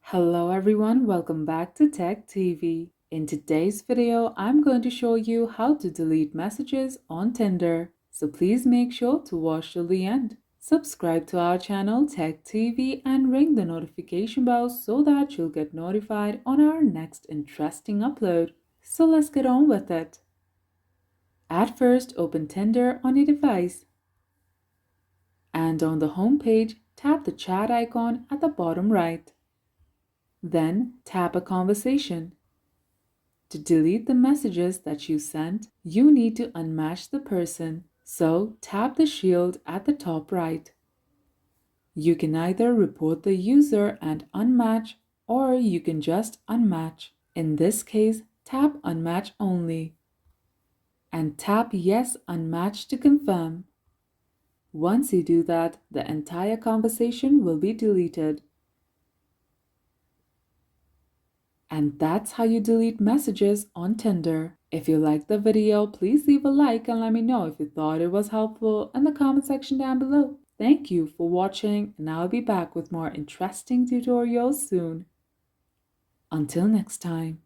Hello everyone, welcome back to Tech TV. In today's video, I'm going to show you how to delete messages on Tinder. So please make sure to watch till the end. Subscribe to our channel Tech TV and ring the notification bell so that you'll get notified on our next interesting upload. So let's get on with it. At first, open Tinder on your device. And on the home page, tap the chat icon at the bottom right. Then tap a conversation. To delete the messages that you sent, you need to unmatch the person, so tap the shield at the top right. You can either report the user and unmatch, or you can just unmatch. In this case, tap Unmatch Only. And tap Yes Unmatch to confirm. Once you do that, the entire conversation will be deleted. And that's how you delete messages on Tinder. If you liked the video, please leave a like and let me know if you thought it was helpful in the comment section down below. Thank you for watching, and I'll be back with more interesting tutorials soon. Until next time.